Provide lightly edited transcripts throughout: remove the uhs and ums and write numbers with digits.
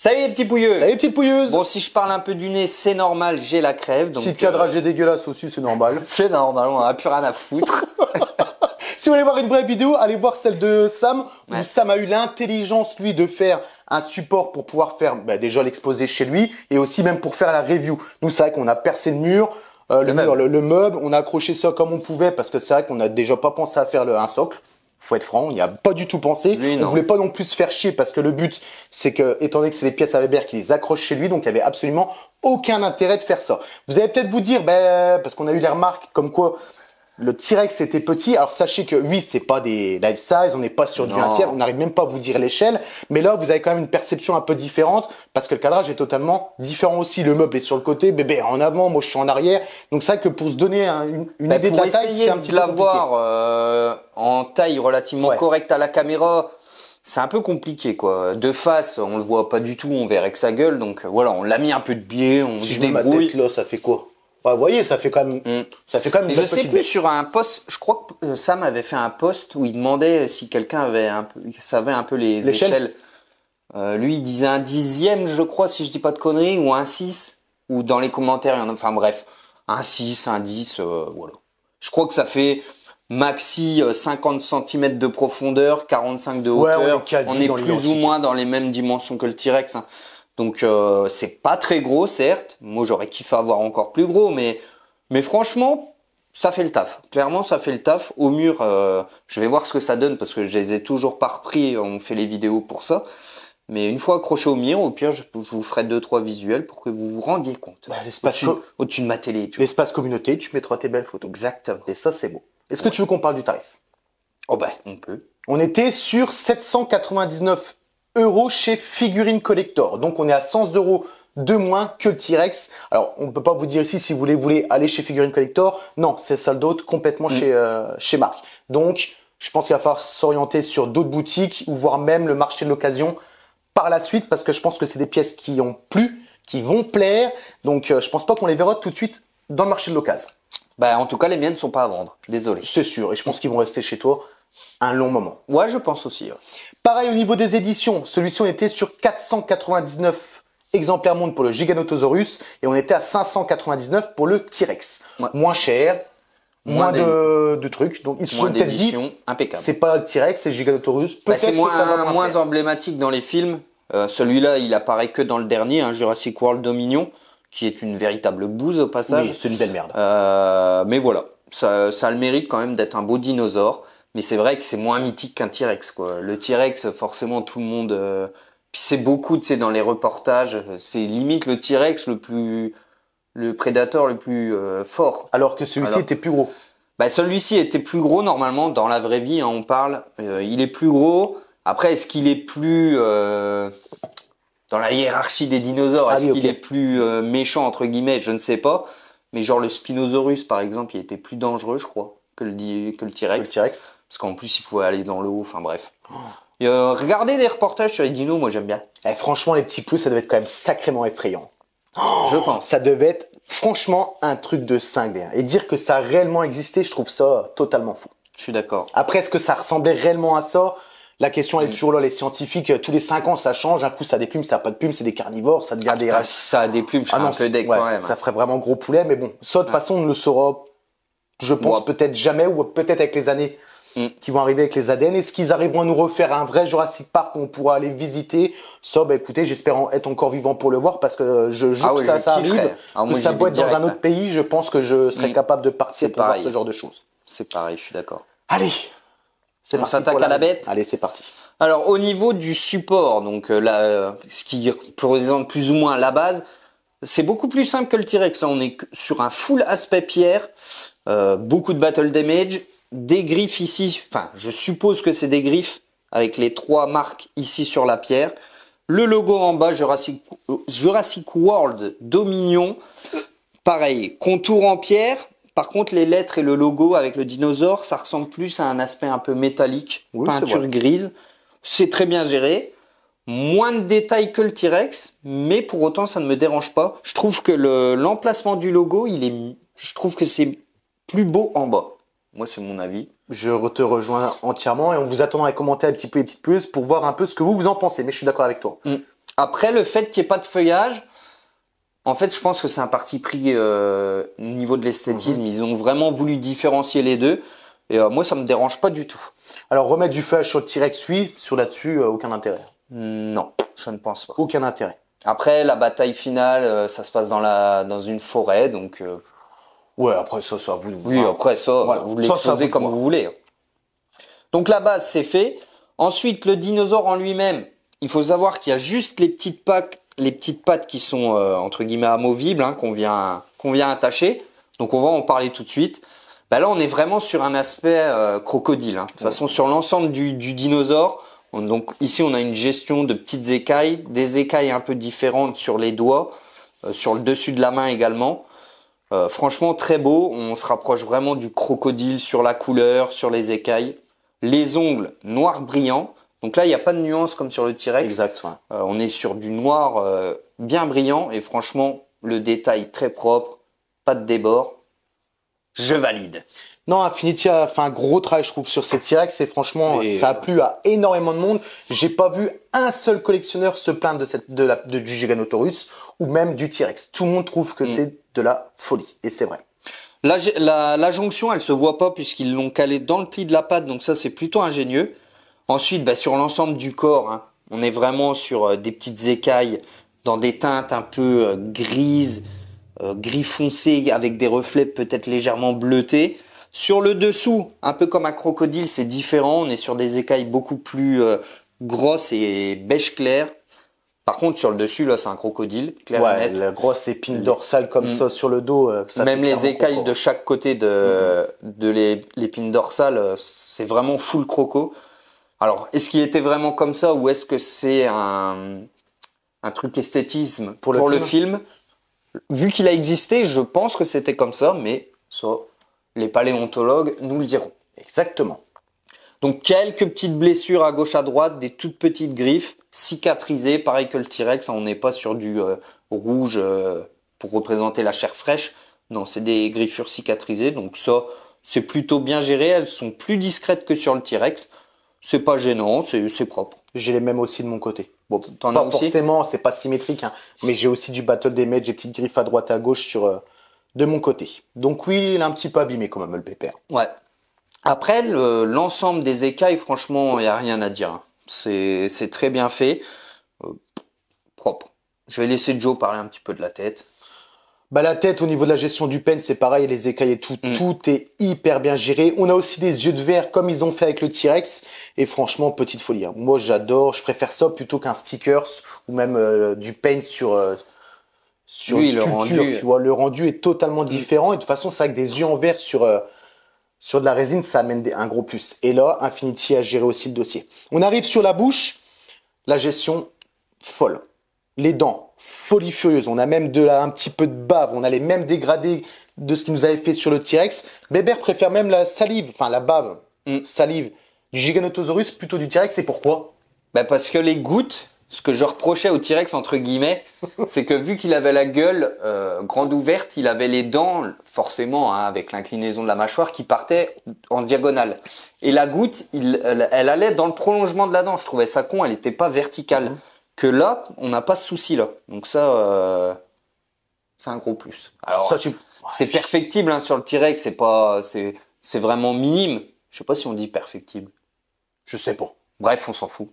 Salut les petits pouilleux. Salut les petites pouilleuses. Bon, si je parle un peu du nez, c'est normal, j'ai la crève. Donc, Si le cadrage est dégueulasse aussi, c'est normal. C'est normal, on a plus rien à foutre. Si vous voulez voir une vraie vidéo, allez voir celle de Sam, où Ouais. Sam a eu l'intelligence, lui, de faire un support pour pouvoir faire déjà l'exposé chez lui, et aussi même pour faire la review. Nous, c'est vrai qu'on a percé le mur, le meuble, on a accroché ça comme on pouvait, parce que c'est vrai qu'on a déjà pas pensé à faire un socle. Faut être franc, il n'y a pas du tout pensé. Lui, on non. voulait pas non plus se faire chier, parce que le but, c'est que, étant donné que c'est des pièces à Weber qui les accrochent chez lui, donc il y avait absolument aucun intérêt de faire ça. Vous allez peut-être vous dire, parce qu'on a eu les remarques comme quoi le T-Rex était petit. Alors sachez que oui, c'est pas des life size, on n'est pas sur du Non. 1/3, on n'arrive même pas à vous dire l'échelle, mais là vous avez quand même une perception un peu différente parce que le cadrage est totalement différent aussi. Le meuble est sur le côté, bébé est en avant, moi je suis en arrière. Donc c'est vrai que pour se donner une idée de Pour la taille, essayer c'est un petit de peu compliqué. l'avoir en taille relativement Ouais. correcte à la caméra, c'est un peu compliqué quoi. De face, on le voit pas du tout, on verrait que sa gueule. Donc voilà, on l'a mis un peu de biais, on Si se je mets ma débrouille. tête là, ça fait quoi? Ouais, vous voyez, ça fait quand même, ça fait quand même Et une je belle sais petite plus bête. sur un post, je crois que Sam avait fait un post où il demandait si quelqu'un avait savait un peu les L'échelle. échelles. Lui, il disait un dixième, je crois, si je dis pas de conneries, ou un 6, ou dans les commentaires, il y en a, enfin bref, un 6, un 10, voilà. Je crois que ça fait maxi 50 cm de profondeur, 45 de Ouais, hauteur. on est quasi On est dans plus l'identique. ou moins dans les mêmes dimensions que le T-Rex, hein. Donc c'est pas très gros, certes. Moi, j'aurais kiffé avoir encore plus gros, mais franchement, ça fait le taf. Clairement, ça fait le taf. Au mur, je vais voir ce que ça donne parce que je les ai toujours pas repris. On fait les vidéos pour ça. Mais une fois accroché au mur, au pire, je vous ferai 2-3 visuels pour que vous vous rendiez compte. L'espace Au-dessus de ma télé. Tu vois. l'espace communauté, tu mettras tes belles photos. Exactement. Et ça, c'est beau. Est-ce que tu veux qu'on parle du tarif? Oh ben, on peut. On était sur 799 € chez Figurine Collector. Donc, on est à 100 € de moins que le T-Rex. Alors, on ne peut pas vous dire ici si vous voulez aller chez Figurine Collector. Non, c'est sold out complètement chez Marc. Donc, je pense qu'il va falloir s'orienter sur d'autres boutiques ou voire même le marché de l'occasion par la suite parce que je pense que c'est des pièces qui ont plu, qui vont plaire. Donc, je pense pas qu'on les verra tout de suite dans le marché de l'occasion. Bah, en tout cas, les miennes sont pas à vendre. Désolé. C'est sûr. Et je pense qu'ils vont rester chez toi un long moment. Ouais, je pense aussi. Ouais. Pareil au niveau des éditions, celui-ci on était sur 499 exemplaires monde pour le Giganotosaurus et on était à 599 pour le T-Rex. Ouais. Moins cher, moins Moins de trucs. Donc ils se Moins sont peut-être dit, d'édition, impeccable. c'est pas le T-Rex, c'est le Giganotosaurus. Bah, Peut-être c'est que ça va moins plaire. emblématique dans les films. Celui-là, il apparaît que dans le dernier, hein, Jurassic World Dominion, qui est une véritable bouse au passage. Oui, c'est une belle merde. Mais voilà, ça a le mérite quand même d'être un beau dinosaure. Mais c'est vrai que c'est moins mythique qu'un T-Rex, quoi. Le T-Rex, forcément, tout le monde. Puis c'est beaucoup, tu sais, dans les reportages, c'est limite le T-Rex le prédateur le plus fort. Alors que celui-ci Alors. était plus gros. Bah, celui-ci était plus gros normalement dans la vraie vie, hein, on parle. Il est plus gros. Après, est-ce qu'il est plus dans la hiérarchie des dinosaures? Ah Est-ce oui, qu'il ok. est plus méchant entre guillemets? Je ne sais pas. Mais genre le Spinosaurus par exemple, il était plus dangereux, je crois, que le Le T-Rex. T-Rex. Parce qu'en plus, il pouvait aller dans le haut. Enfin bref. Et, regardez les reportages sur les dinos, moi j'aime bien. Eh, franchement, les petits plus, ça devait être quand même sacrément effrayant. Je pense. Ça devait être franchement un truc de cinglé. Et dire que ça a réellement existé, je trouve ça totalement fou. Je suis d'accord. Après, est-ce que ça ressemblait réellement à ça? La question, elle est toujours là. Les scientifiques, tous les 5 ans, ça change. Un coup, ça a des plumes, ça n'a pas de plumes, c'est des carnivores, ça devient des... Putain, si ça a des plumes, je serais un peu deck ouais, quand même. ça ferait vraiment gros poulet. Mais bon, ça, de toute façon, on ne le saura, je pense, Ouais. peut-être jamais ou peut-être avec les années qui vont arriver avec les ADN. Est-ce qu'ils arriveront à nous refaire un vrai Jurassic Park où on pourra aller visiter? Ça, bah écoutez, j'espère être encore vivant pour le voir parce que je joue Ah que oui, ça je arrive. kifferais. Ah, moi, Que ça j'y peut vais être dans un direct, autre pays, je pense que je serais capable de partir C'est pour voir pareil. ce genre de choses. C'est pareil, je suis d'accord. Allez, c'est On parti s'attaque pour à la bête. Allez, c'est parti. Alors au niveau du support, donc ce qui représente plus ou moins la base, c'est beaucoup plus simple que le T-Rex. Là, on est sur un full aspect pierre, beaucoup de battle damage, des griffes ici. Enfin, je suppose que c'est des griffes avec les 3 marques ici sur la pierre. Le logo en bas, Jurassic World Dominion. Pareil, contour en pierre. Par contre, les lettres et le logo avec le dinosaure, ça ressemble plus à un aspect un peu métallique, Oui, c'est peinture vrai. grise. C'est très bien géré. Moins de détails que le T-Rex, mais pour autant, ça ne me dérange pas. Je trouve que l'emplacement du logo, je trouve que c'est plus beau en bas. Moi, c'est mon avis. Je te rejoins entièrement et on vous attend dans les commentaires, les petits peu et petites plus, pour voir un peu ce que vous en pensez. Mais je suis d'accord avec toi. Après, le fait qu'il n'y ait pas de feuillage, en fait, je pense que c'est un parti pris au niveau de l'esthétisme. Ils ont vraiment voulu différencier les deux. Et moi, ça me dérange pas du tout. Alors, remettre du feuillage sur le T-Rex, oui, sur là-dessus, aucun intérêt. Non, je ne pense pas. Aucun intérêt. Après, la bataille finale, ça se passe dans une forêt, donc... Ouais, après ça, vous... Oui, après ça, voilà. vous l'exposez comme vous voulez. Donc la base, c'est fait. Ensuite, le dinosaure en lui-même, il faut savoir qu'il y a juste les petites pattes qui sont, entre guillemets, amovibles, hein, qu'on vient attacher. Donc on va en parler tout de suite. Bah là, on est vraiment sur un aspect crocodile. Hein. De toute façon, sur l'ensemble du dinosaure, donc ici, on a une gestion de petites écailles, des écailles un peu différentes sur les doigts, sur le dessus de la main également. Franchement, très beau. On se rapproche vraiment du crocodile sur la couleur, sur les écailles. Les ongles noirs brillants. Donc là, il n'y a pas de nuance comme sur le T-Rex. Exact. Ouais. On est sur du noir bien brillant. Et franchement, le détail très propre. Pas de débord. Je valide. Non, Infinity a fait un gros travail, je trouve, sur ces T-Rex. Et franchement, ça a plu à énormément de monde. J'ai pas vu un seul collectionneur se plaindre du Giganotosaurus ou même du T-Rex. Tout le monde trouve que c'est de la folie. Et c'est vrai. La jonction, elle se voit pas puisqu'ils l'ont calé dans le pli de la patte. Donc ça, c'est plutôt ingénieux. Ensuite, bah, sur l'ensemble du corps, hein, on est vraiment sur des petites écailles dans des teintes un peu grises, gris foncé avec des reflets peut-être légèrement bleutés. Sur le dessous, un peu comme un crocodile, c'est différent. On est sur des écailles beaucoup plus grosses et beige clair. Par contre, sur le dessus, là, c'est un crocodile, clair et net. La grosse épine dorsale comme ça sur le dos. Ça même les écailles de chaque côté de l'épine dorsale, c'est vraiment full croco. Alors, est-ce qu'il était vraiment comme ça ou est-ce que c'est un truc esthétisme pour le film? Vu qu'il a existé, je pense que c'était comme ça, mais ça, les paléontologues nous le diront. Exactement. Donc, quelques petites blessures à gauche à droite, des toutes petites griffes cicatrisées, pareil que le T-Rex. On n'est pas sur du rouge pour représenter la chair fraîche. Non, c'est des griffures cicatrisées. Donc ça, c'est plutôt bien géré. Elles sont plus discrètes que sur le T-Rex. C'est pas gênant, c'est propre. J'ai les mêmes aussi de mon côté. Bon, T'en pas as aussi forcément, c'est pas symétrique, hein, mais j'ai aussi du Battle Damage, des petites griffes à droite et à gauche de mon côté. Donc oui, il est un petit peu abîmé quand même, le pépère. Ouais. Après, l'ensemble des écailles, franchement, il n'y a rien à dire. C'est très bien fait. Propre. Je vais laisser Joe parler un petit peu de la tête. Bah, la tête, au niveau de la gestion du pen, c'est pareil, les écailles et tout, tout est hyper bien géré. On a aussi des yeux de verre comme ils ont fait avec le T-Rex. Et franchement, petite folie. Hein. Moi, j'adore, je préfère ça plutôt qu'un stickers ou même du paint sur Oui, une sculpture. Tu vois, le rendu est totalement différent. Et de toute façon, c'est avec des yeux en verre sur de la résine, ça amène un gros plus. Et là, Infinity a géré aussi le dossier. On arrive sur la bouche, la gestion folle. Les dents, folie furieuse. On a même un petit peu de bave. On a les mêmes dégradés de ce qu'il nous avait fait sur le T-Rex. Bébert préfère même la salive, enfin la bave, salive du Giganotosaurus plutôt du T-Rex. Et pourquoi? Bah parce que les gouttes, ce que je reprochais au T-Rex entre guillemets, c'est que vu qu'il avait la gueule grande ouverte, il avait les dents forcément hein, avec l'inclinaison de la mâchoire qui partait en diagonale. Et la goutte, elle allait dans le prolongement de la dent. Je trouvais ça con, elle n'était pas verticale. Que là, on n'a pas ce souci-là. Donc ça, c'est un gros plus. Alors, c'est perfectible hein, sur le T-Rex, c'est vraiment minime. Je sais pas si on dit perfectible. Je sais pas. Bref, on s'en fout.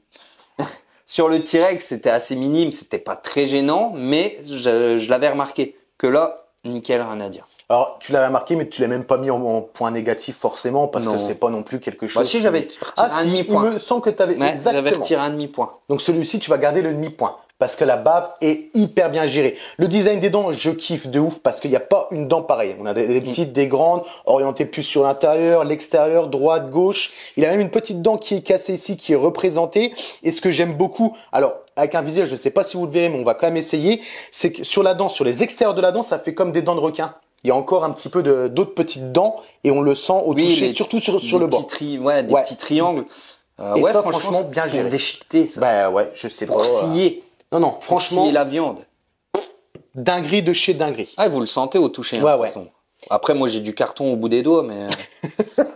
Sur le T-Rex, c'était assez minime, c'était pas très gênant, mais je l'avais remarqué. Que là, nickel, rien à dire. Alors, tu l'avais remarqué, mais tu l'as même pas mis en point négatif forcément, parce que c'est pas non plus quelque chose. Bah si, j'avais retiré un demi-point. Il me semble que tu avais exactement. J'avais retiré un demi-point. Donc celui-ci, tu vas garder le demi-point, parce que la bave est hyper bien gérée. Le design des dents, je kiffe de ouf, parce qu'il n'y a pas une dent pareille. On a des petites, des grandes, orientées plus sur l'intérieur, l'extérieur, droite, gauche. Il a même une petite dent qui est cassée ici, qui est représentée. Et ce que j'aime beaucoup, alors avec un visuel, je ne sais pas si vous le verrez, mais on va quand même essayer, c'est que sur la dent, sur les extérieurs de la dent, ça fait comme des dents de requin. Il y a encore un petit peu d'autres petites dents et on le sent au toucher, surtout sur le bord. Des petits triangles. Et ça, franchement, bien géré. Pour déchiqueter, ça. Bah ouais, je sais pas. Pour scier. Non, franchement. Pour scier la viande. Dinguerie de chez dinguerie. Ah, vous le sentez au toucher, hein, de toute façon. Après, moi, j'ai du carton au bout des doigts, mais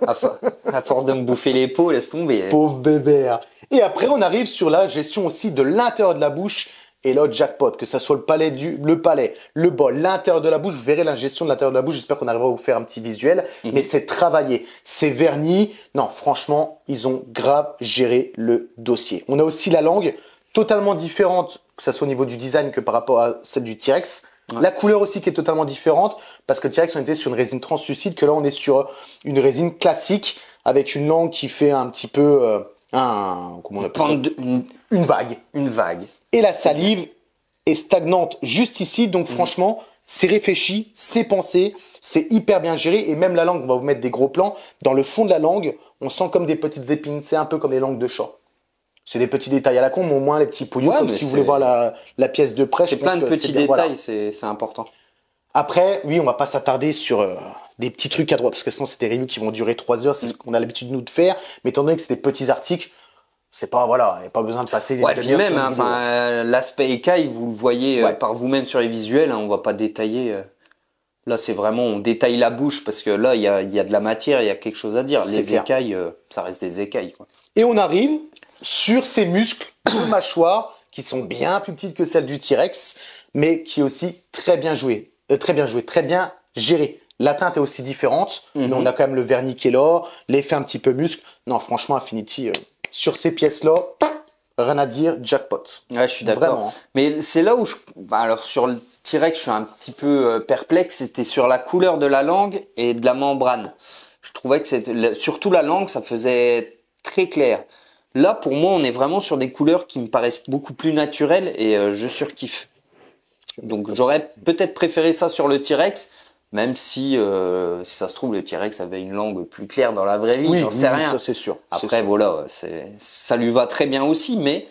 à force de me bouffer les peaux, laisse tomber. Pauvre bébé. Et après, on arrive sur la gestion aussi de l'intérieur de la bouche. Et là, jackpot, que ça soit le palais, le bol, l'intérieur de la bouche, vous verrez l'ingestion de l'intérieur de la bouche. J'espère qu'on arrivera à vous faire un petit visuel. Mais c'est travaillé, c'est verni. Non, franchement, ils ont grave géré le dossier. On a aussi la langue, totalement différente, que ça soit au niveau du design que par rapport à celle du T-Rex. Ouais. La couleur aussi qui est totalement différente, parce que le T-Rex, on était sur une résine translucide, que là, on est sur une résine classique, avec une langue qui fait un petit peu comment on appelle ça, une vague. Une vague. Et la salive est stagnante juste ici, donc franchement, c'est réfléchi, c'est pensé, c'est hyper bien géré, et même la langue, on va vous mettre des gros plans, dans le fond de la langue, on sent comme des petites épines, c'est un peu comme les langues de chat. C'est des petits détails à la con, mais au moins les petits pouillous, comme si vous voulez voir la pièce de près. C'est plein de petits détails, voilà. C'est important. Après, oui, on va pas s'attarder sur des petits trucs à droite, parce que sinon c'est des reviews qui vont durer 3 heures, c'est ce qu'on a l'habitude nous de faire, mais étant donné que c'est des petits articles, c'est pas, voilà, il n'y a pas besoin de passer les puis même, l'aspect écaille, vous le voyez par vous-même sur les visuels, on va pas détailler. Là, c'est vraiment, on détaille la bouche, parce que là, il y a de la matière, il y a quelque chose à dire. Les écailles, ça reste des écailles, quoi. Et on arrive sur ces muscles de mâchoire, qui sont bien plus petites que celles du T-Rex, mais qui est aussi très bien très bien géré. La teinte est aussi différente, mais on a quand même le vernis qui est là, l'effet un petit peu muscle. Non, franchement, Infinity, sur ces pièces-là, rien à dire, jackpot. Ouais, je suis d'accord. Mais c'est là où alors sur le T-Rex, je suis un petit peu perplexe. C'était sur la couleur de la langue et de la membrane. Je trouvais que c'était, surtout la langue, ça faisait très clair. Là, pour moi, on est vraiment sur des couleurs qui me paraissent beaucoup plus naturelles et je surkiffe. Donc, j'aurais peut-être préféré ça sur le T-Rex, même si ça se trouve, le T-Rex avait une langue plus claire dans la vraie vie, j'en sais rien. Ça, c'est sûr. Après, voilà, ça lui va très bien aussi, mais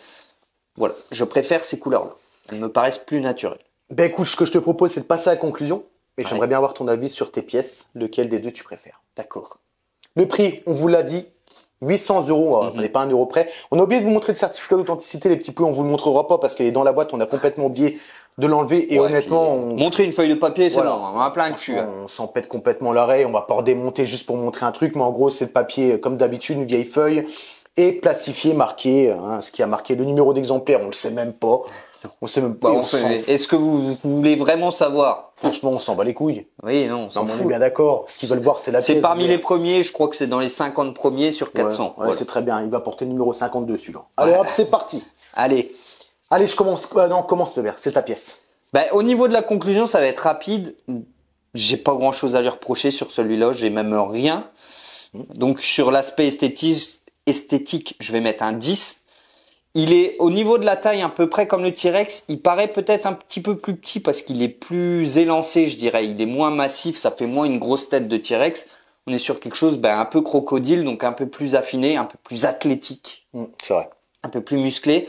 voilà, je préfère ces couleurs-là. Elles me paraissent plus naturelles. Ben écoute, ce que je te propose, c'est de passer à la conclusion. Et j'aimerais bien avoir ton avis sur tes pièces. Lequel des deux tu préfères? D'accord. Le prix, on vous l'a dit, 800 €, on n'est pas €1 près. On a oublié de vous montrer le certificat d'authenticité, les petits pouilles, on vous le montrera pas parce qu'il est dans la boîte, on a complètement oublié de l'enlever et honnêtement... Montrer une feuille de papier, c'est bon, on a plein de cul. On s'en pète complètement l'arrêt, on va pas redémonter juste pour montrer un truc, mais en gros c'est le papier comme d'habitude, une vieille feuille, et plastifié, marqué, ce qui a marqué le numéro d'exemplaire, on le sait même pas. On sait même pas. Est-ce que vous voulez vraiment savoir? Franchement, on s'en bat les couilles. Oui, non, on est bien d'accord. Ce qu'ils veulent voir, c'est la pièce. C'est parmi les premiers, je crois que c'est dans les 50 premiers sur 400. Ouais, voilà. C'est très bien. Il va porter le numéro 52 celui-là. Allez, hop, c'est parti. Allez, je commence. Non, commence le verre. C'est ta pièce. Au niveau de la conclusion, ça va être rapide. J'ai pas grand-chose à lui reprocher sur celui-là. J'ai même rien. Donc sur l'aspect esthétique, je vais mettre un 10. Il est au niveau de la taille à peu près comme le T-Rex. Il paraît peut-être un petit peu plus petit parce qu'il est plus élancé, je dirais. Il est moins massif, ça fait moins une grosse tête de T-Rex. On est sur quelque chose un peu crocodile, donc un peu plus affiné, un peu plus athlétique. C'est vrai. Un peu plus musclé.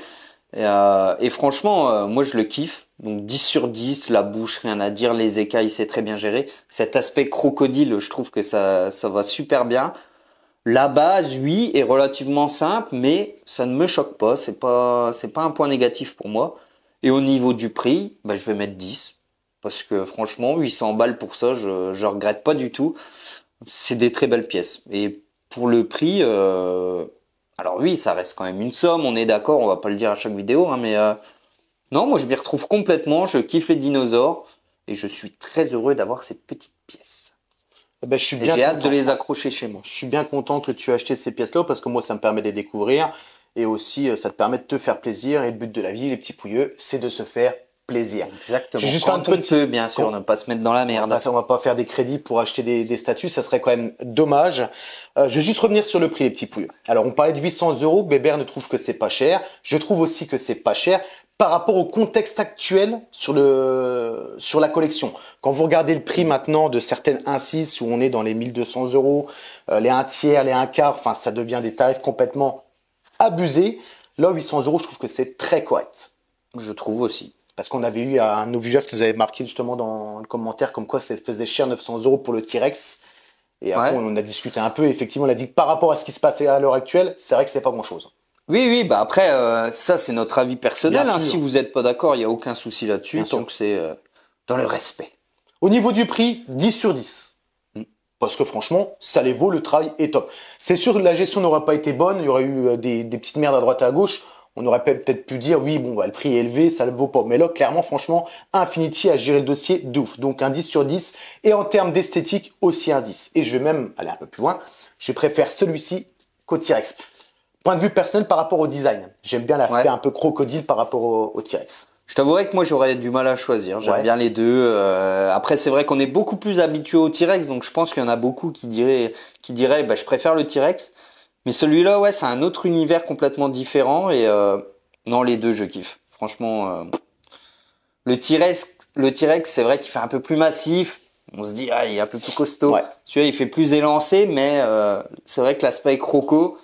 Et franchement, moi je le kiffe. Donc 10 sur 10, la bouche, rien à dire. Les écailles, c'est très bien géré. Cet aspect crocodile, je trouve que ça va super bien. La base, oui, est relativement simple, mais ça ne me choque pas. C'est pas un point négatif pour moi. Et au niveau du prix, je vais mettre 10. Parce que franchement, 800 balles pour ça, je regrette pas du tout. C'est des très belles pièces. Et pour le prix, alors oui, ça reste quand même une somme, on est d'accord, on va pas le dire à chaque vidéo, mais non, moi je m'y retrouve complètement, je kiffe les dinosaures, et je suis très heureux d'avoir ces petites pièces. J'ai hâte de les accrocher chez moi. Je suis bien content que tu aies acheté ces pièces-là parce que moi, ça me permet de les découvrir et aussi, ça te permet de te faire plaisir. Et le but de la vie, les petits pouilleux, c'est de se faire plaisir. Exactement. J'ai juste un peu, bien sûr, ne pas se mettre dans la merde. On va pas faire des crédits pour acheter des statues, ça serait quand même dommage. Je vais juste revenir sur le prix, les petits pouilleux. Alors, on parlait de 800 €. Bébert ne trouve que c'est pas cher. Je trouve aussi que c'est pas cher par rapport au contexte actuel sur la collection. Quand vous regardez le prix maintenant de certaines 1/6 où on est dans les 1200 €, les 1/3, les 1/4, enfin ça devient des tarifs complètement abusés. Là, 800 €, je trouve que c'est très correct. Je trouve aussi. Parce qu'on avait eu un de nos viewers qui nous avait marqué justement dans le commentaire comme quoi ça faisait cher 900 € pour le T-Rex. Et après, on a discuté un peu. Et effectivement, on a dit que par rapport à ce qui se passait à l'heure actuelle, c'est vrai que c'est pas grand-chose. Oui, après, ça c'est notre avis personnel. Si vous n'êtes pas d'accord, il n'y a aucun souci là-dessus, tant que c'est dans le respect. Au niveau du prix, 10 sur 10. Parce que franchement, ça les vaut, le travail est top. C'est sûr que la gestion n'aurait pas été bonne, il y aurait eu des petites merdes à droite et à gauche. on aurait peut-être pu dire, oui, bon, bah, le prix est élevé, ça le vaut pas. Mais là, clairement, franchement, Infinity a géré le dossier de ouf. Donc, un 10 sur 10. Et en termes d'esthétique, aussi un 10. Et je vais même aller un peu plus loin. Je préfère celui-ci qu'au T-Rex. Point de vue personnel par rapport au design. J'aime bien l'aspect un peu crocodile par rapport au T-Rex. Je t'avouerais que moi j'aurais du mal à choisir. J'aime bien les deux. Après c'est vrai qu'on est beaucoup plus habitué au T-Rex, donc je pense qu'il y en a beaucoup qui diraient bah, je préfère le T-Rex. Mais celui-là ouais c'est un autre univers complètement différent et non les deux je kiffe. Franchement le T-Rex c'est vrai qu'il fait un peu plus massif. On se dit ah il est un peu plus costaud. Celui-là il fait plus élancé mais c'est vrai que l'aspect croco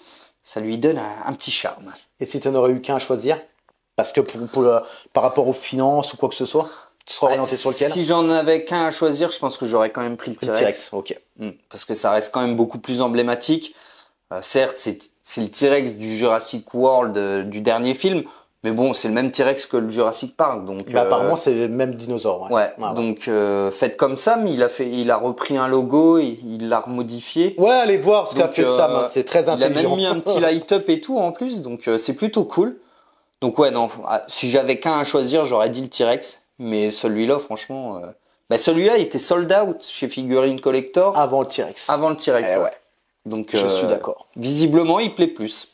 ça lui donne un petit charme. Et si tu n'aurais eu qu'un à choisir? Parce que par rapport aux finances ou quoi que ce soit, tu seras orienté sur lequel? Si j'en avais qu'un à choisir, je pense que j'aurais quand même pris le T-Rex. Ok. Parce que ça reste quand même beaucoup plus emblématique. Certes, c'est le T-Rex du Jurassic World du dernier film, mais bon, c'est le même T-Rex que le Jurassic Park. Donc, apparemment, c'est le même dinosaure. Donc, faites comme Sam, il a repris un logo, et il l'a remodifié. Ouais, allez voir ce qu'a fait Sam, hein, c'est très intelligent. Il a même mis un petit light-up et tout en plus, donc c'est plutôt cool. Donc ouais, non, si j'avais qu'un à choisir, j'aurais dit le T-Rex. Mais celui-là, franchement... celui-là, il était sold out chez Figurine Collector. Avant le T-Rex. Avant le T-Rex, ouais. Donc, je suis d'accord. Visiblement, il plaît plus.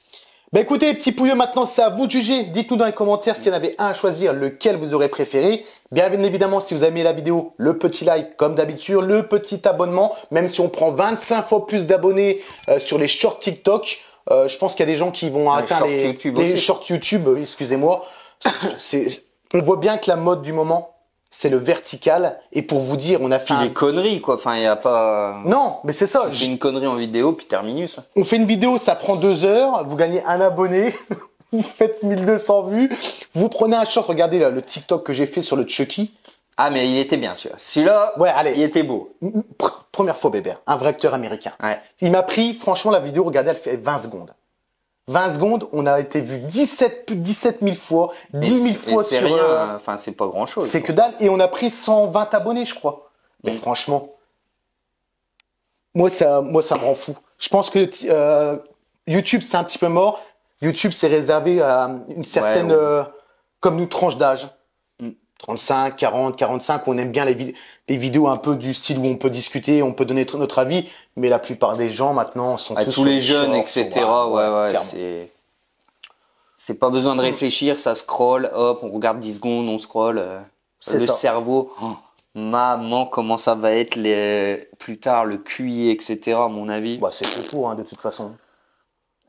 Écoutez, les petits pouilleux, maintenant, c'est à vous de juger. Dites-nous dans les commentaires s'il y en avait un à choisir, lequel vous aurez préféré. Bien évidemment, si vous avez aimé la vidéo, le petit like, comme d'habitude, le petit abonnement. Même si on prend 25 fois plus d'abonnés sur les shorts TikTok, je pense qu'il y a des gens qui vont atteindre les shorts YouTube, excusez-moi. On voit bien que la mode du moment, c'est le vertical. Et pour vous dire, on a fait des conneries, quoi. Enfin, il n'y a pas... Non, mais c'est ça. Tu fais une connerie en vidéo, puis terminus. On fait une vidéo, ça prend 2 heures. Vous gagnez un abonné. Vous faites 1200 vues. Vous prenez un short. Regardez là, le TikTok que j'ai fait sur le Chucky. Ah, mais il était bien, celui-là. Celui-là, il était beau. Première fois, bébé. Un vrai acteur américain. Ouais. Il m'a pris, franchement, la vidéo, regardez, elle fait 20 secondes. 20 secondes, on a été vu 17 000 fois, 10 000 fois sur... C'est rien, enfin, c'est pas grand-chose. C'est que dalle. Et on a pris 120 abonnés, je crois. Mais franchement, moi, ça me rend fou. Je pense que YouTube, c'est un petit peu mort. YouTube, c'est réservé à une certaine, comme nous, tranche d'âge. 35, 40, 45, on aime bien les vidéos un peu du style où on peut discuter, on peut donner notre avis, mais la plupart des gens maintenant sont tous tous les jeunes, etc. C'est pas besoin de réfléchir, ça scrolle, hop, on regarde 10 secondes, on scrolle. Le cerveau, maman, comment ça va être plus tard, le QI, etc. à mon avis. C'est tout de toute façon.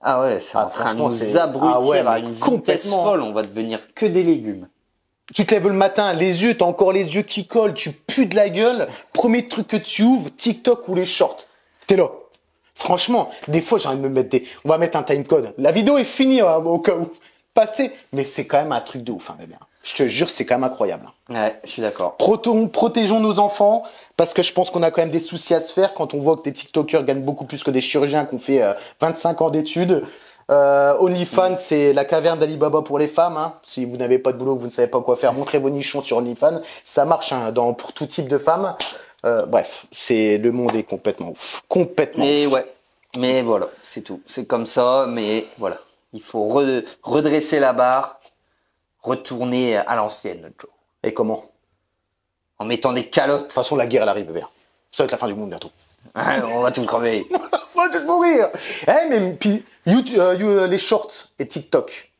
Ah ouais, c'est en train de nous abrutir à une vitesse folle, on va devenir que des légumes. Tu te lèves le matin, les yeux, t'as encore les yeux qui collent, tu pues de la gueule. Premier truc que tu ouvres, TikTok ou les shorts. T'es là. Franchement, des fois, j'ai envie de me mettre on va mettre un timecode. La vidéo est finie, hein, au cas où. Passé. Mais c'est quand même un truc de ouf, hein, bébé. Je te jure, c'est quand même incroyable. Ouais, je suis d'accord. Protégeons nos enfants, parce que je pense qu'on a quand même des soucis à se faire quand on voit que des TikTokers gagnent beaucoup plus que des chirurgiens qui ont fait 25 ans d'études. OnlyFans, c'est la caverne d'Alibaba pour les femmes. Hein. Si vous n'avez pas de boulot, que vous ne savez pas quoi faire, montrez vos nichons sur OnlyFans. Ça marche pour tout type de femmes. Bref, le monde est complètement ouf. Mais voilà, c'est tout. C'est comme ça, mais voilà. Il faut redresser la barre, retourner à l'ancienne, Joe. Et comment? En mettant des calottes. De toute façon, la guerre, elle arrive, bébé. Ça va être la fin du monde bientôt. On va tous crever. On va tous mourir. Mais puis les shorts et TikTok.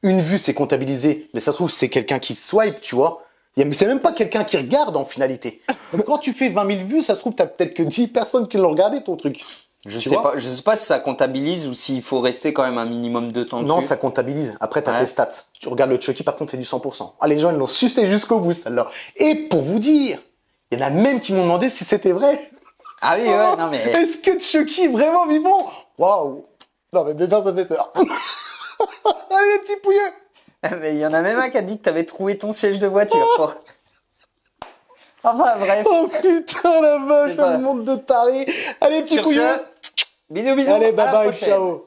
Une vue, c'est comptabilisé. Mais ça se trouve, c'est quelqu'un qui swipe, tu vois. Mais c'est même pas quelqu'un qui regarde en finalité. Donc, quand tu fais 20 000 vues, ça se trouve, t'as peut-être que 10 personnes qui l'ont regardé, ton truc. Je sais pas si ça comptabilise ou s'il faut rester quand même un minimum de temps dessus. Non, ça comptabilise. Après, t'as tes stats. Tu regardes le Chucky, par contre, c'est du 100%. Ah, les gens, ils l'ont sucé jusqu'au bout, celle-là. Et pour vous dire, il y en a même qui m'ont demandé si c'était vrai. Ah oui, ouais, non mais... Est-ce que Chucky est vraiment vivant? Waouh. Non, mais bébé, ça me fait peur. Allez, les petits pouilleux. Mais il y en a même un qui a dit que t'avais trouvé ton siège de voiture. Enfin, bref. Oh putain, la vache, un monde de tarés. Allez, petits pouilleux. Bisous, bisous. Allez, bye bye, ciao.